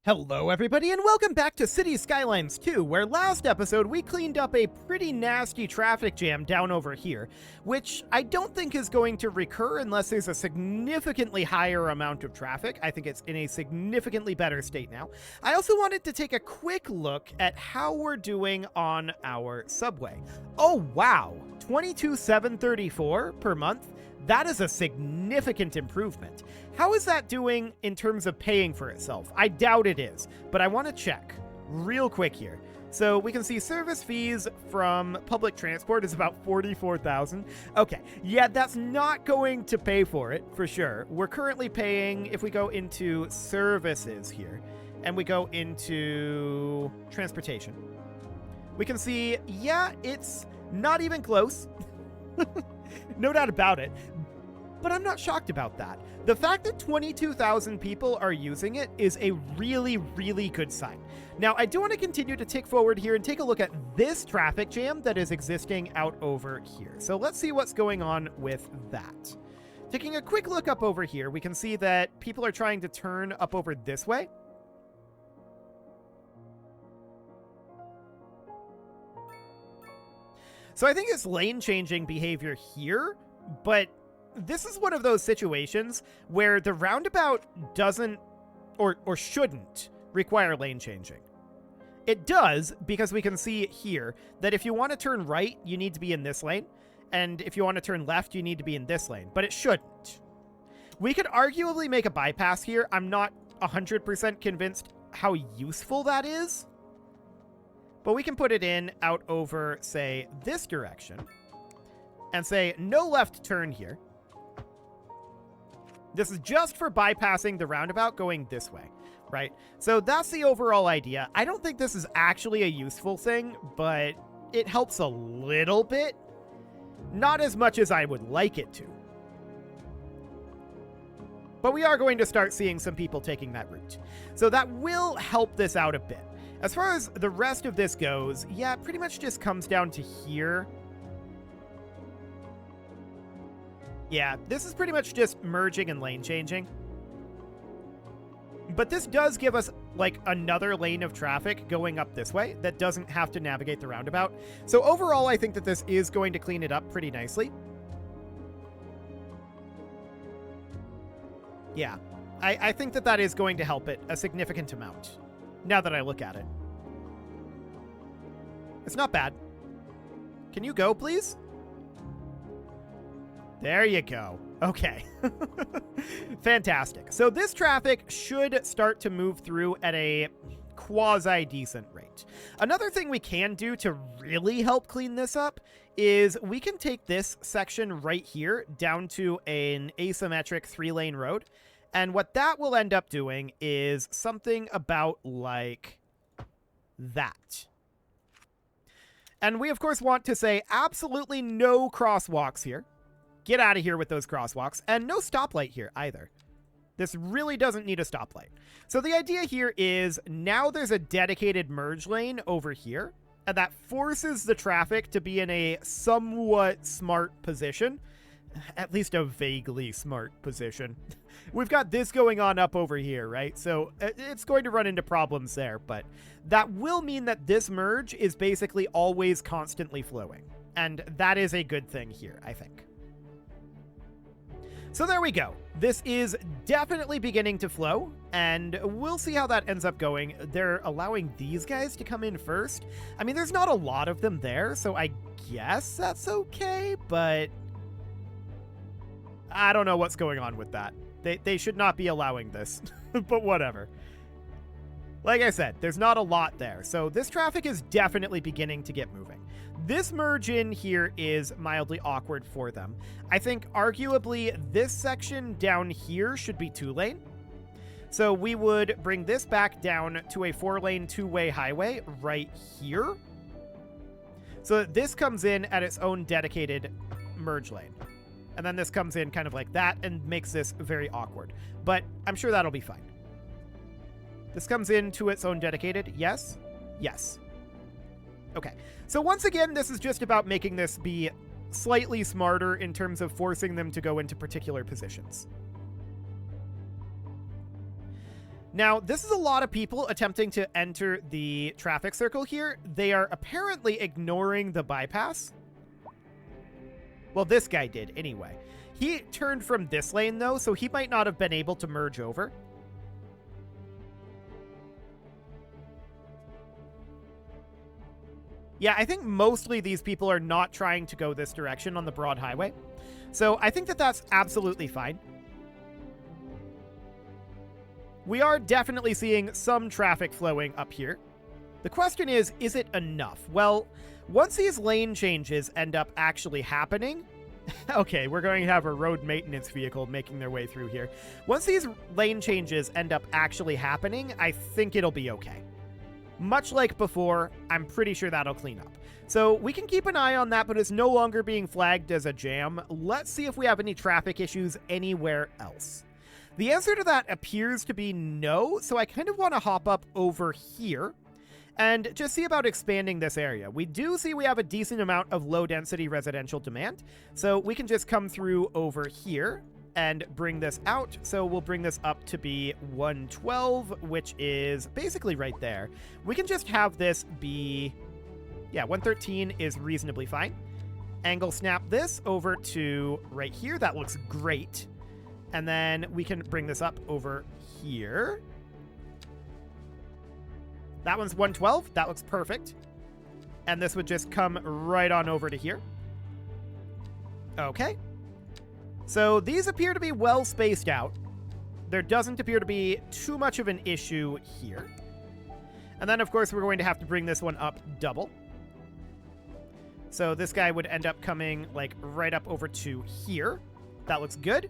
Hello everybody and welcome back to City Skylines 2, where last episode we cleaned up a pretty nasty traffic jam down over here, which I don't think is going to recur unless there's a significantly higher amount of traffic. I think it's in a significantly better state now. I also wanted to take a quick look at how we're doing on our subway. Oh wow, 22,734 per month? That is a significant improvement. How is that doing in terms of paying for itself? I doubt it is, but I want to check real quick here. So we can see service fees from public transport is about 44,000. Okay, yeah, that's not going to pay for it for sure. We're currently paying, if we go into services here and we go into transportation, we can see, yeah, it's not even close. No doubt about it. But I'm not shocked about that. The fact that 22,000 people are using it is a really, really good sign. Now, I do want to continue to tick forward here and take a look at this traffic jam that is existing out over here. So let's see what's going on with that. Taking a quick look up over here, we can see that people are trying to turn up over this way. So I think it's lane changing behavior here, but this is one of those situations where the roundabout doesn't or shouldn't require lane changing. It does, because we can see here that if you want to turn right, you need to be in this lane, and if you want to turn left, you need to be in this lane, but it shouldn't. We could arguably make a bypass here. I'm not 100% convinced how useful that is, but we can put it in out over, say, this direction and say no left turn here. This is just for bypassing the roundabout going this way, right? So that's the overall idea. I don't think this is actually a useful thing, but it helps a little bit. Not as much as I would like it to. But we are going to start seeing some people taking that route. So that will help this out a bit. As far as the rest of this goes, yeah, it pretty much just comes down to here. Yeah, this is pretty much just merging and lane changing. But this does give us, like, another lane of traffic going up this way that doesn't have to navigate the roundabout. So overall, I think that this is going to clean it up pretty nicely. Yeah, I think that that is going to help it a significant amount, now that I look at it. It's not bad. Can you go, please? There you go. Okay. Fantastic. So this traffic should start to move through at a quasi-decent rate. Another thing we can do to really help clean this up is we can take this section right here down to an asymmetric 3-lane road. And what that will end up doing is something about like that. And we, of course, want to say absolutely no crosswalks here. Get out of here with those crosswalks. And no stoplight here either. This really doesn't need a stoplight. So the idea here is now there's a dedicated merge lane over here. And that forces the traffic to be in a somewhat smart position. At least a vaguely smart position. We've got this going on up over here, right? So it's going to run into problems there, but that will mean that this merge is basically always constantly flowing. And that is a good thing here, I think. So there we go. This is definitely beginning to flow, and we'll see how that ends up going. They're allowing these guys to come in first. I mean, there's not a lot of them there, so I guess that's okay, but I don't know what's going on with that. They should not be allowing this, but whatever. Like I said, there's not a lot there, so this traffic is definitely beginning to get moving. This merge in here is mildly awkward for them. I think arguably this section down here should be 2-lane. So we would bring this back down to a 4-lane 2-way highway right here. So that this comes in at its own dedicated merge lane. And then this comes in kind of like that and makes this very awkward. But I'm sure that'll be fine. This comes into its own dedicated. Yes? Yes. Okay. So once again, this is just about making this be slightly smarter in terms of forcing them to go into particular positions. Now, this is a lot of people attempting to enter the traffic circle here. They are apparently ignoring the bypass. Well, this guy did anyway. He turned from this lane, though, so he might not have been able to merge over. Yeah, I think mostly these people are not trying to go this direction on the broad highway. So I think that that's absolutely fine. We are definitely seeing some traffic flowing up here. The question is it enough? Well, once these lane changes end up actually happening... Okay, we're going to have a road maintenance vehicle making their way through here. Once these lane changes end up actually happening, I think it'll be okay. Much like before, I'm pretty sure that'll clean up. So we can keep an eye on that, but it's no longer being flagged as a jam. Let's see if we have any traffic issues anywhere else. The answer to that appears to be no, so I kind of want to hop up over here and just see about expanding this area. We do see we have a decent amount of low-density residential demand, so we can just come through over here and bring this out. So we'll bring this up to be 112, which is basically right there. We can just have this be, yeah, 113 is reasonably fine. Angle snap this over to right here. That looks great. And then we can bring this up over here. That one's 112. That looks perfect. And this would just come right on over to here. Okay. So these appear to be well spaced out. There doesn't appear to be too much of an issue here. And then, of course, we're going to have to bring this one up double. So this guy would end up coming, like, right up over to here. That looks good.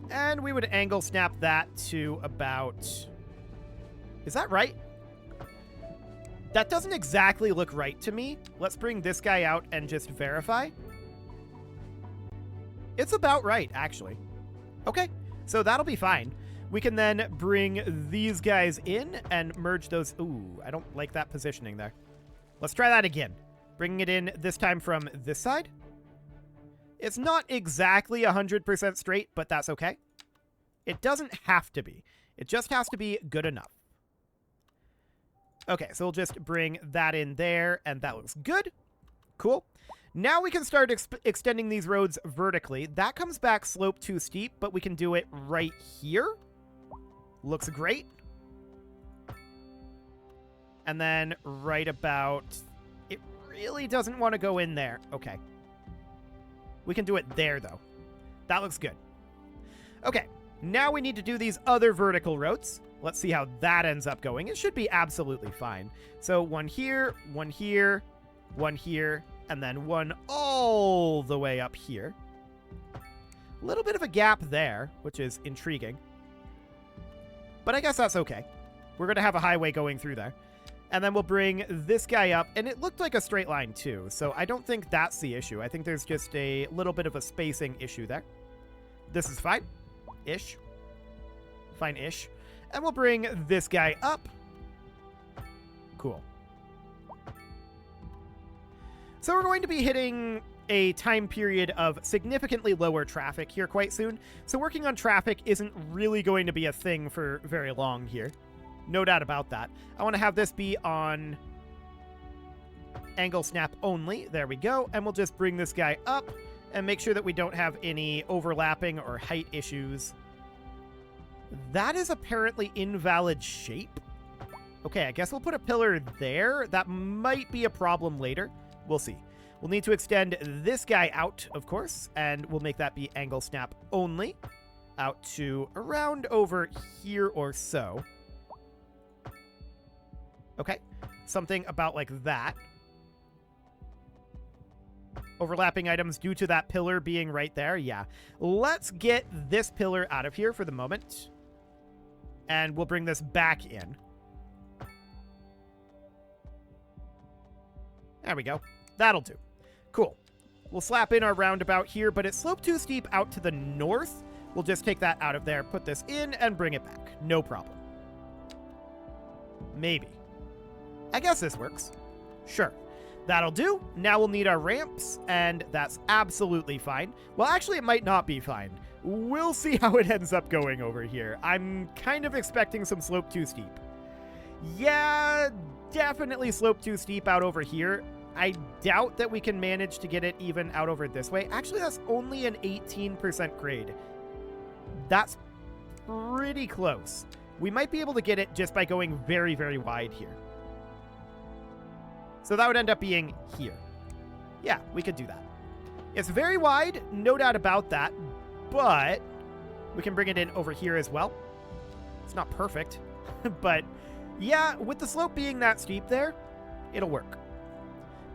And we would angle snap that to about... Is that right? That doesn't exactly look right to me. Let's bring this guy out and just verify. It's about right, actually. Okay, so that'll be fine. We can then bring these guys in and merge those. Ooh, I don't like that positioning there. Let's try that again. Bringing it in this time from this side. It's not exactly 100% straight, but that's okay. It doesn't have to be. It just has to be good enough. Okay, so we'll just bring that in there, and that looks good. Cool. Now we can start extending these roads vertically. That comes back slope too steep, but we can do it right here. Looks great. And then right about... It really doesn't want to go in there. Okay. We can do it there, though. That looks good. Okay, now we need to do these other vertical roads. Let's see how that ends up going. It should be absolutely fine. So one here, one here, one here, and then one all the way up here. A little bit of a gap there, which is intriguing. But I guess that's okay. We're going to have a highway going through there. And then we'll bring this guy up. And it looked like a straight line too, so I don't think that's the issue. I think there's just a little bit of a spacing issue there. This is fine. Ish. Fine-ish. And we'll bring this guy up. Cool. So we're going to be hitting a time period of significantly lower traffic here quite soon. So working on traffic isn't really going to be a thing for very long here. No doubt about that. I want to have this be on angle snap only. There we go. And we'll just bring this guy up and make sure that we don't have any overlapping or height issues. That is apparently invalid shape. Okay, I guess we'll put a pillar there. That might be a problem later. We'll see. We'll need to extend this guy out, of course, and we'll make that be angle snap only out to around over here or so. Okay, something about like that. Overlapping items due to that pillar being right there. Yeah. Let's get this pillar out of here for the moment. And we'll bring this back in. There we go. That'll do. Cool. We'll slap in our roundabout here, but it sloped too steep out to the north. We'll just take that out of there, put this in, and bring it back. No problem. Maybe. I guess this works. Sure. That'll do. Now we'll need our ramps, and that's absolutely fine. Well, actually, it might not be fine. We'll see how it ends up going over here. I'm kind of expecting some slope too steep. Yeah, definitely slope too steep out over here. I doubt that we can manage to get it even out over this way. Actually, that's only an 18% grade. That's pretty close. We might be able to get it just by going very, very wide here. So that would end up being here. Yeah, we could do that. It's very wide, no doubt about that, but we can bring it in over here as well. It's not perfect, but yeah, with the slope being that steep there, it'll work.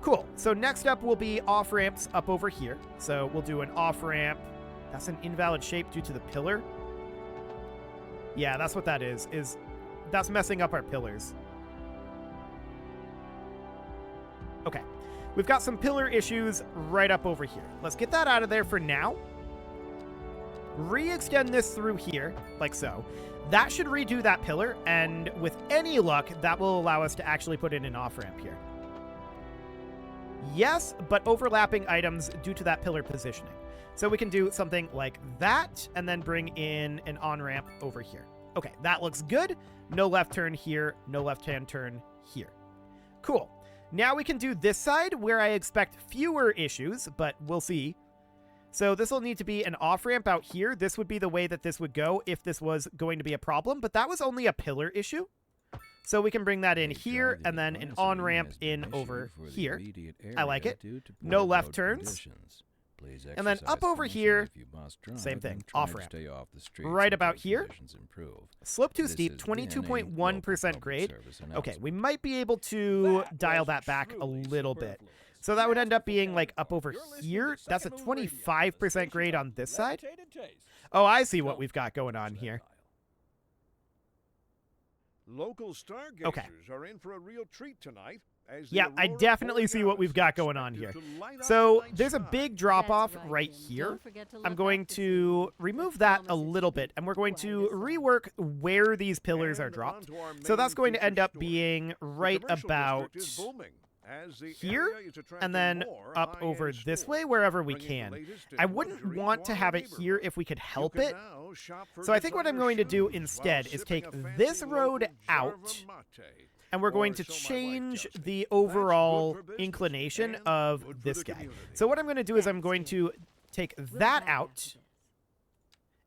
Cool. So next up will be off-ramps up over here. So we'll do an off-ramp. That's an invalid shape due to the pillar. Yeah, that's what that is that's messing up our pillars. Okay. We've got some pillar issues right up over here. Let's get that out of there for now. Re-extend this through here, like so. That should redo that pillar, and with any luck, that will allow us to actually put in an off-ramp here. Yes, but overlapping items due to that pillar positioning. So we can do something like that, and then bring in an on-ramp over here. Okay, that looks good. No left turn here, no left-hand turn here. Cool. Now we can do this side, where I expect fewer issues, but we'll see. So this will need to be an off-ramp out here. This would be the way that this would go if this was going to be a problem, but that was only a pillar issue. So we can bring that in here, and then an on-ramp in over here. I like it. No left turns. And then up over here, same thing, off-ramp. Right about here, slope too steep, 22.1% grade. Okay, we might be able to dial that back a little bit. So that would end up being like up over here. That's a 25% grade on this side. Oh, I see what we've got going on here. Local stargazers are in for a real treat tonight. Yeah, I definitely see what we've got going on here. So there's a big drop-off right here. I'm going to remove that a little bit, and we're going to rework where these pillars are dropped. So that's going to end up being right about here, and then up over this way wherever we can. I wouldn't want to have it here if we could help it. So I think what I'm going to do instead is take this road out, and we're going to change the overall inclination of this guy. So what I'm going to do is I'm going to take that out,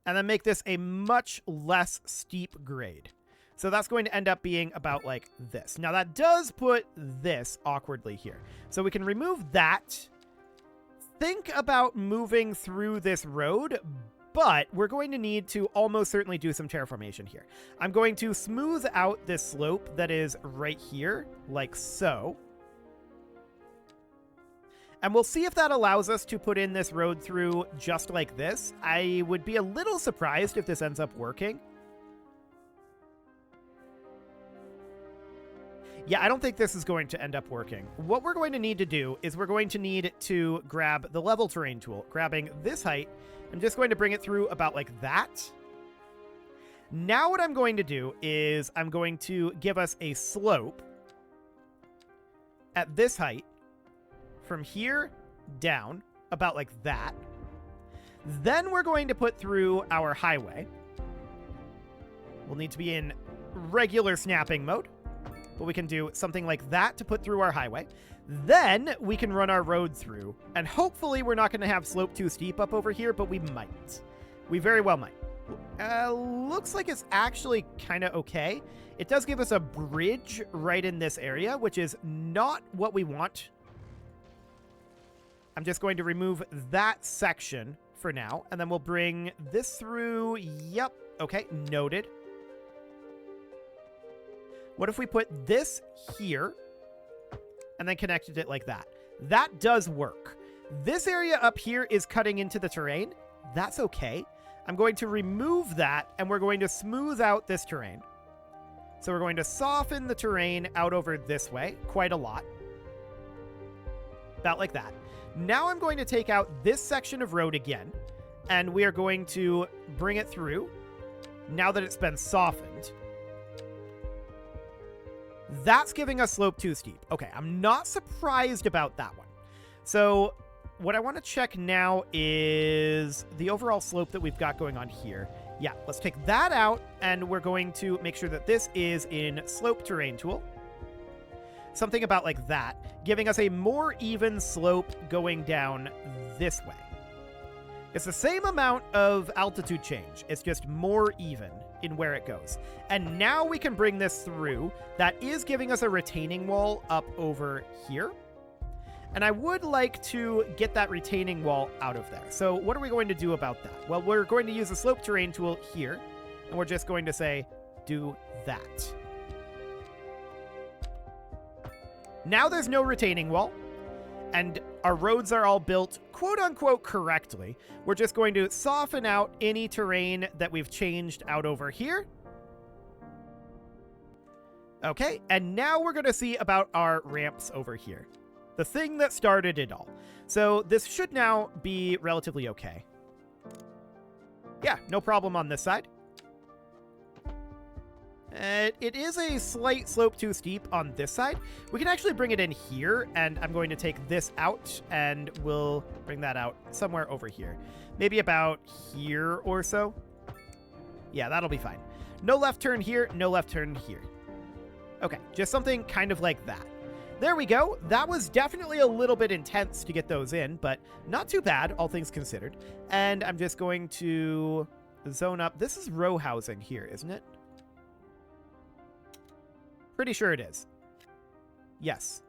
and then make this a much less steep grade. So that's going to end up being about like this. Now that does put this awkwardly here. So we can remove that. Think about moving through this road, but we're going to need to almost certainly do some terraformation here. I'm going to smooth out this slope that is right here, like so. And we'll see if that allows us to put in this road through just like this. I would be a little surprised if this ends up working. Yeah, I don't think this is going to end up working. What we're going to need to do is we're going to need to grab the level terrain tool, grabbing this height. I'm just going to bring it through about like that. Now what I'm going to do is I'm going to give us a slope at this height from here down about like that. Then we're going to put through our highway. We'll need to be in regular snapping mode, but we can do something like that to put through our highway. Then we can run our road through, and hopefully we're not going to have slope too steep up over here, but we might. We very well might. Looks like it's actually kind of okay. It does give us a bridge right in this area, which is not what we want. I'm just going to remove that section for now, and then we'll bring this through. Yep. Okay, noted. What if we put this here and then connected it like that? That does work. This area up here is cutting into the terrain. That's okay. I'm going to remove that, and we're going to smooth out this terrain. So we're going to soften the terrain out over this way quite a lot. About like that. Now I'm going to take out this section of road again, and we are going to bring it through now that it's been softened. That's giving us slope too steep. Okay, I'm not surprised about that one. So what I want to check now is the overall slope that we've got going on here. Yeah, let's take that out, and we're going to make sure that this is in slope terrain tool. Something about like that, giving us a more even slope going down this way. It's the same amount of altitude change. It's just more even in where it goes. And now we can bring this through. That is giving us a retaining wall up over here. And I would like to get that retaining wall out of there. So what are we going to do about that? Well, we're going to use the slope terrain tool here, and we're just going to say, do that. Now there's no retaining wall, and our roads are all built quote-unquote correctly. We're just going to soften out any terrain that we've changed out over here. Okay, and now we're going to see about our ramps over here. The thing that started it all. So this should now be relatively okay. Yeah, no problem on this side. It is a slight slope too steep on this side. We can actually bring it in here, and I'm going to take this out, and we'll bring that out somewhere over here. Maybe about here or so. Yeah, that'll be fine. No left turn here, no left turn here. Okay, just something kind of like that. There we go. That was definitely a little bit intense to get those in, but not too bad, all things considered. And I'm just going to zone up. This is row housing here, isn't it? Pretty sure it is. Yes.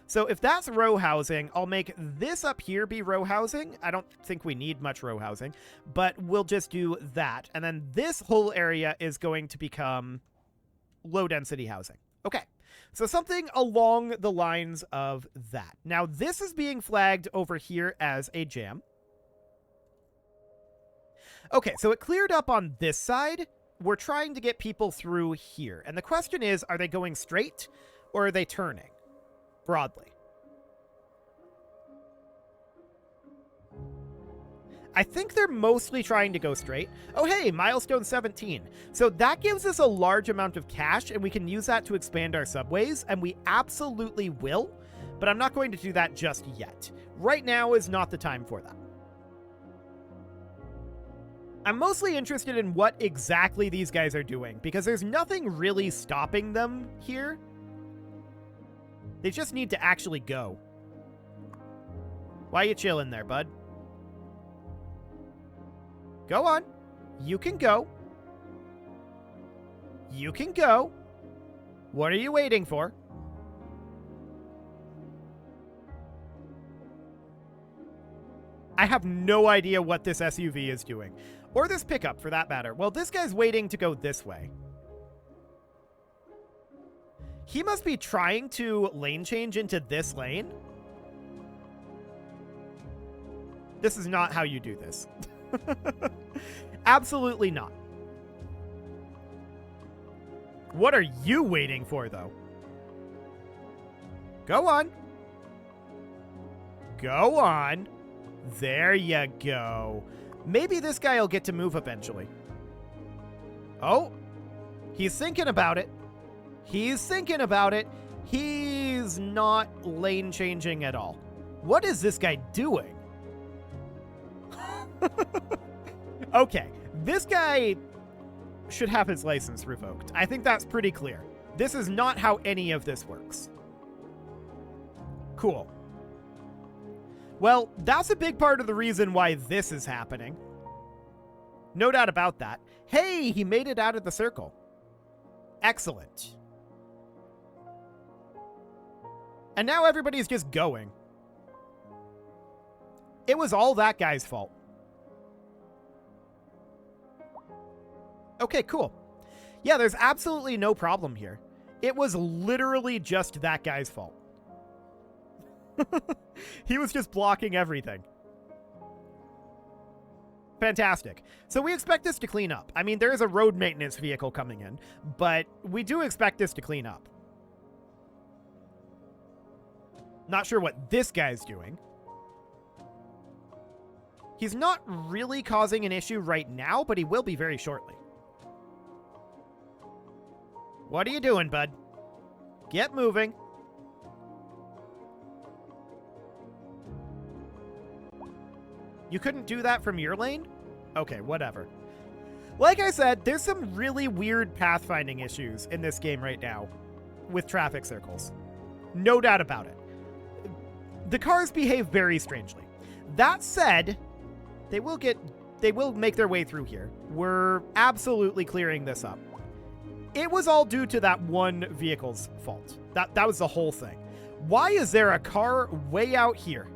So if that's row housing, I'll make this up here be row housing. I don't think we need much row housing, but we'll just do that. And then this whole area is going to become low density housing. Okay. So something along the lines of that. Now, this is being flagged over here as a jam. Okay, so it cleared up on this side. We're trying to get people through here. And the question is, are they going straight or are they turning broadly? I think they're mostly trying to go straight. Oh, hey, milestone 17. So that gives us a large amount of cash, and we can use that to expand our subways, and we absolutely will, but I'm not going to do that just yet. Right now is not the time for that. I'm mostly interested in what exactly these guys are doing, because there's nothing really stopping them here. They just need to actually go. Why you chilling there, bud? Go on. You can go. You can go. What are you waiting for? I have no idea what this SUV is doing. Or this pickup, for that matter. Well, this guy's waiting to go this way. He must be trying to lane change into this lane. This is not how you do this. Absolutely not. What are you waiting for, though? Go on. Go on. There you go. Maybe this guy will get to move eventually. Oh, he's thinking about it. He's thinking about it. He's not lane changing at all. What is this guy doing? Okay, this guy should have his license revoked. I think that's pretty clear. This is not how any of this works. Cool. Well, that's a big part of the reason why this is happening. No doubt about that. Hey, he made it out of the circle. Excellent. And now everybody's just going. It was all that guy's fault. Okay, cool. Yeah, there's absolutely no problem here. It was literally just that guy's fault. He was just blocking everything. Fantastic. So we expect this to clean up. I mean, there is a road maintenance vehicle coming in, but we do expect this to clean up. Not sure what this guy's doing. He's not really causing an issue right now, but he will be very shortly. What are you doing, bud? Get moving. You couldn't do that from your lane? Okay, whatever. Like I said, there's some really weird pathfinding issues in this game right now with traffic circles. No doubt about it. The cars behave very strangely. That said, they will make their way through here. We're absolutely clearing this up. It was all due to that one vehicle's fault. That was the whole thing. Why is there a car way out here?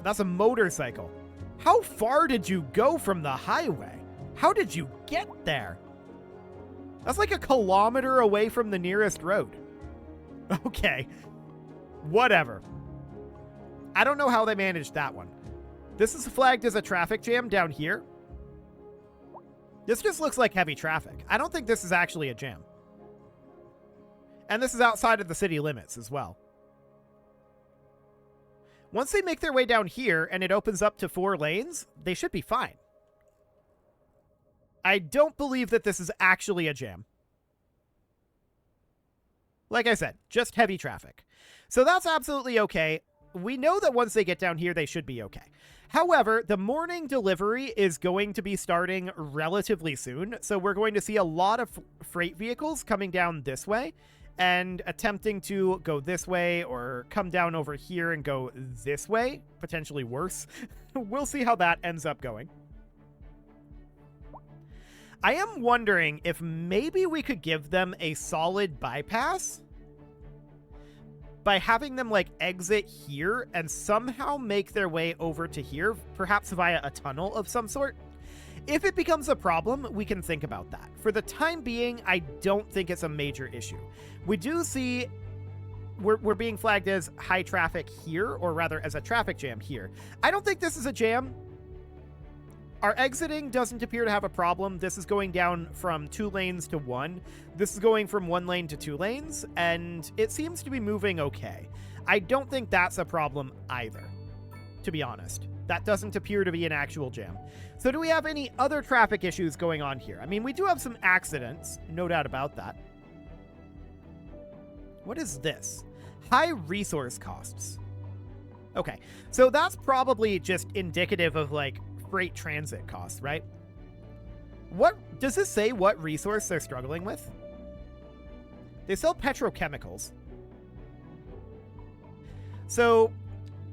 That's a motorcycle. How far did you go from the highway? How did you get there? That's like a kilometer away from the nearest road. Okay. Whatever. I don't know how they managed that one. This is flagged as a traffic jam down here. This just looks like heavy traffic. I don't think this is actually a jam. And this is outside of the city limits as well. Once they make their way down here and it opens up to 4 lanes, they should be fine. I don't believe that this is actually a jam. Like I said, just heavy traffic. So that's absolutely okay. We know that once they get down here, they should be okay. However, the morning delivery is going to be starting relatively soon. So we're going to see a lot of freight vehicles coming down this way and attempting to go this way or come down over here and go this way, potentially worse. We'll see how that ends up going. I am wondering if maybe we could give them a solid bypass by having them like exit here and somehow make their way over to here, perhaps via a tunnel of some sort. If it becomes a problem, we can think about that. For the time being, I don't think it's a major issue. We do see we're being flagged as high traffic here, or rather as a traffic jam here. I don't think this is a jam. Our exiting doesn't appear to have a problem. This is going down from 2 lanes to 1. This is going from 1 lane to 2 lanes, and it seems to be moving okay. I don't think that's a problem either, to be honest. That doesn't appear to be an actual jam. So do we have any other traffic issues going on here? I mean, we do have some accidents, no doubt about that. What is this? High resource costs. Okay, so that's probably just indicative of, like, freight transit costs, right? What does this say what resource they're struggling with? They sell petrochemicals. So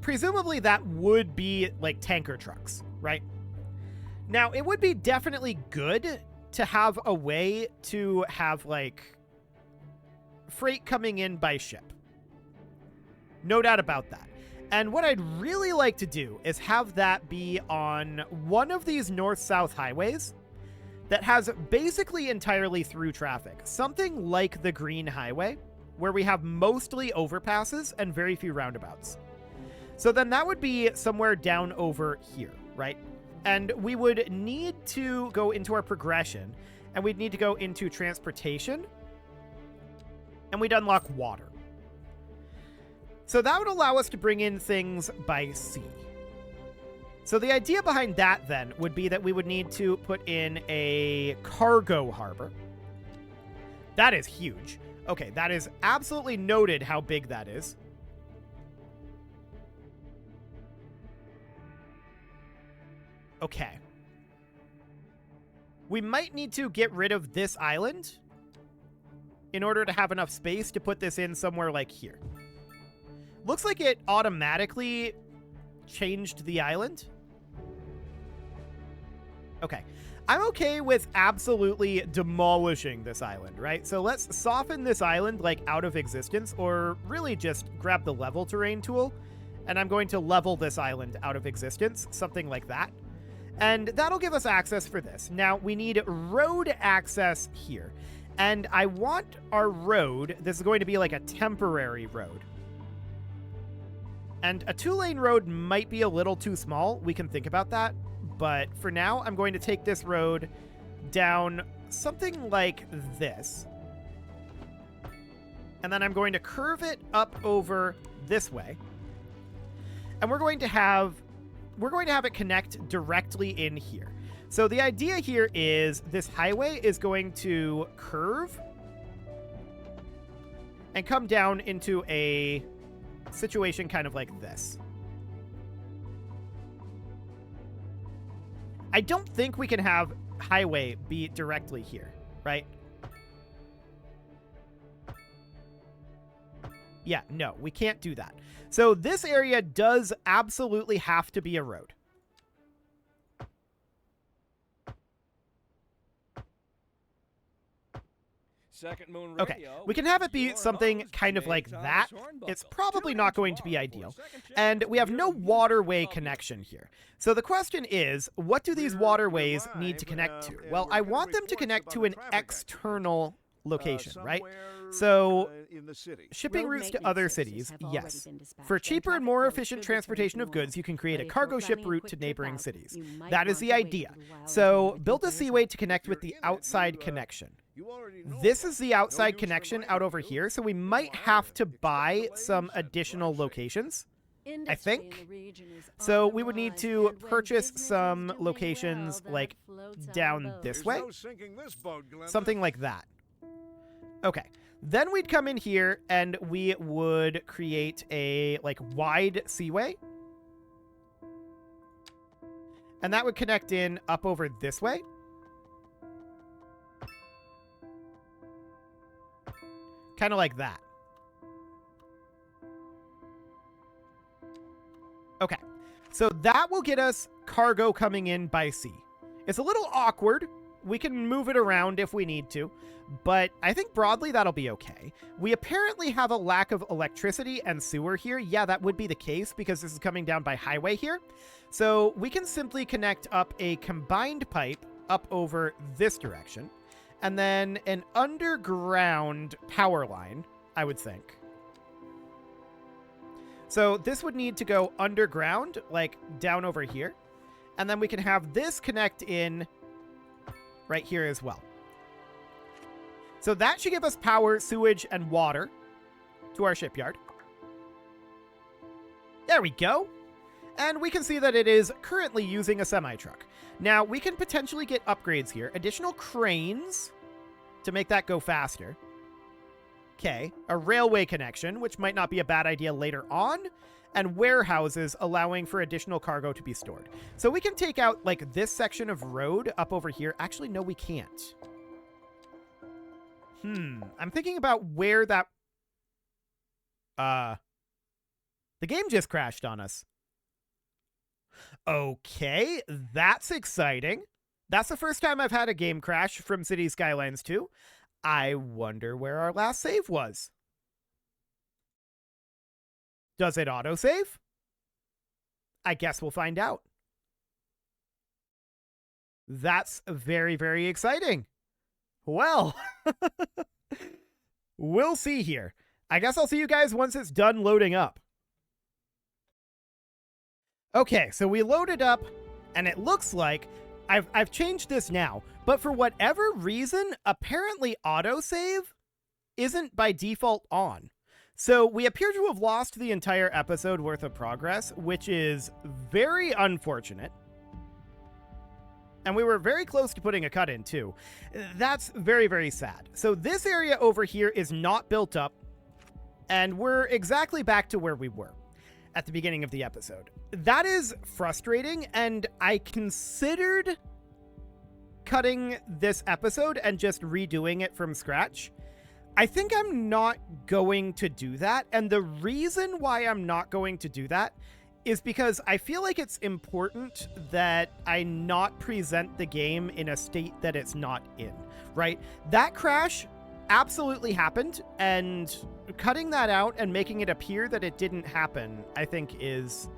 presumably that would be like tanker trucks, right? Now, it would be definitely good to have a way to have like freight coming in by ship. No doubt about that. And what I'd really like to do is have that be on one of these north-south highways that has basically entirely through traffic. Something like the Green Highway, where we have mostly overpasses and very few roundabouts. So then that would be somewhere down over here, right? And we would need to go into our progression, and we'd need to go into transportation, and we'd unlock water. So that would allow us to bring in things by sea. So the idea behind that then would be that we would need to put in a cargo harbor. That is huge. Okay, that is absolutely noted how big that is. Okay. We might need to get rid of this island in order to have enough space to put this in somewhere like here. Looks like it automatically changed the island. Okay. I'm okay with absolutely demolishing this island, right? So let's soften this island like out of existence, or really just grab the level terrain tool, and I'm going to level this island out of existence, something like that. And that'll give us access for this. Now, we need road access here. And I want our road, this is going to be like a temporary road. And a 2-lane road might be a little too small. We can think about that. But for now, I'm going to take this road down something like this. And then I'm going to curve it up over this way. And we're going to have it connect directly in here. So the idea here is this highway is going to curve and come down into a situation kind of like this. I don't think we can have highway be directly here, right? Yeah, no, we can't do that. So this area does absolutely have to be a road. Second Moon Radio, Okay, we can have it be something kind of like that. It's probably not going to be ideal. And we have no waterway connection here. So the question is, what do these waterways need to connect to? Well, I want them to connect to an external location, right? So shipping routes to other cities, yes. For cheaper and more efficient transportation of goods, you can create a cargo ship route to neighboring cities. That is the idea. So build a seaway to connect with the outside connection. This is the outside connection out over here, so we might have to buy some additional locations, I think. So we would need to purchase some locations, like, down this way. Something like that. Okay. Then we'd come in here, and we would create a, like, wide seaway. And that would connect in up over this way. Kind of like that. Okay. So that will get us cargo coming in by sea. It's a little awkward. We can move it around if we need to, but I think broadly that'll be okay. We apparently have a lack of electricity and sewer here. Yeah, that would be the case because this is coming down by highway here. So we can simply connect up a combined pipe up over this direction. And then an underground power line, I would think. So this would need to go underground, like down over here. And then we can have this connect in right here as well. So that should give us power, sewage, and water to our shipyard. There we go. And we can see that it is currently using a semi-truck. Now, we can potentially get upgrades here. Additional cranes to make that go faster. Okay. A railway connection, which might not be a bad idea later on. And warehouses allowing for additional cargo to be stored. So we can take out, like, this section of road up over here. Actually, no, we can't. I'm thinking about where that... The game just crashed on us. Okay, that's exciting. That's the first time I've had a game crash from City Skylines 2. I wonder where our last save was. Does it autosave? I guess we'll find out. That's very, very exciting. Well, we'll see here. I guess I'll see you guys once it's done loading up. Okay, so we loaded up, and it looks like I've changed this now, but for whatever reason, apparently autosave isn't by default on. So we appear to have lost the entire episode worth of progress, which is very unfortunate. And we were very close to putting a cut in too. That's very, very sad. So this area over here is not built up, and we're exactly back to where we were at the beginning of the episode. That is frustrating, and I considered cutting this episode and just redoing it from scratch. I think I'm not going to do that, and the reason why I'm not going to do that is because I feel like it's important that I not present the game in a state that it's not in, right? That crash absolutely happened, and cutting that out and making it appear that it didn't happen, I think is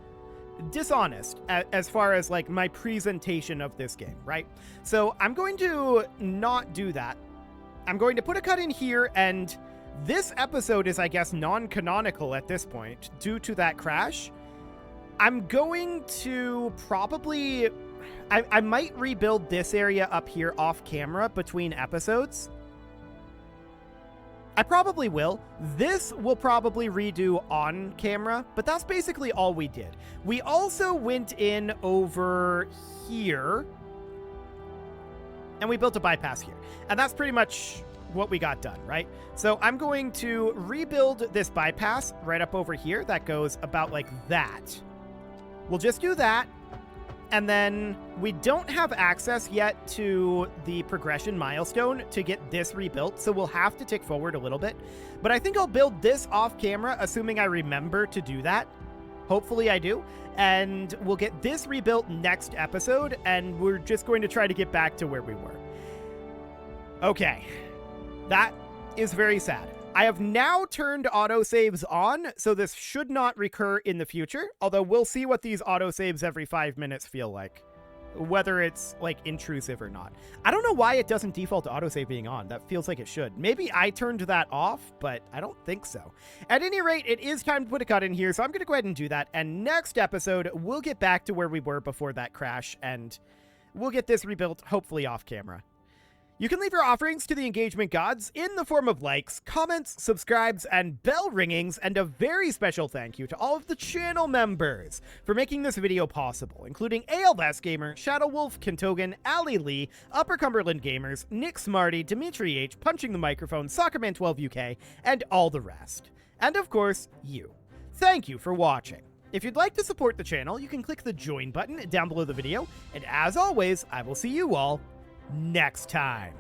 dishonest as far as like my presentation of this game, right? So I'm going to not do that. I'm going to put a cut in here, and this episode is, I guess, non-canonical at this point due to that crash. I'm going to probably... I might rebuild this area up here off camera between episodes. I probably will. This will probably redo on camera, but that's basically all we did. We also went in over here, and we built a bypass here. And that's pretty much what we got done, right? So I'm going to rebuild this bypass right up over here. That goes about like that. We'll just do that. And then we don't have access yet to the progression milestone to get this rebuilt, so we'll have to tick forward a little bit. But I think I'll build this off camera, assuming I remember to do that. Hopefully I do. And we'll get this rebuilt next episode, and we're just going to try to get back to where we were. Okay. That is very sad. I have now turned autosaves on, so this should not recur in the future, although we'll see what these autosaves every 5 minutes feel like, whether it's, like, intrusive or not. I don't know why it doesn't default to autosave being on. That feels like it should. Maybe I turned that off, but I don't think so. At any rate, it is time to put a cut in here, so I'm going to go ahead and do that, and next episode, we'll get back to where we were before that crash, and we'll get this rebuilt, hopefully off camera. You can leave your offerings to the engagement gods in the form of likes, comments, subscribes, and bell ringings, and a very special thank you to all of the channel members for making this video possible, including ALS Gamer, Shadow Wolf, Kentogan, Ali Lee, Upper Cumberland Gamers, Nick Smarty, Dimitri H, Punching the Microphone, Soccerman12UK, and all the rest. And of course, you. Thank you for watching. If you'd like to support the channel, you can click the join button down below the video, and as always, I will see you all next time.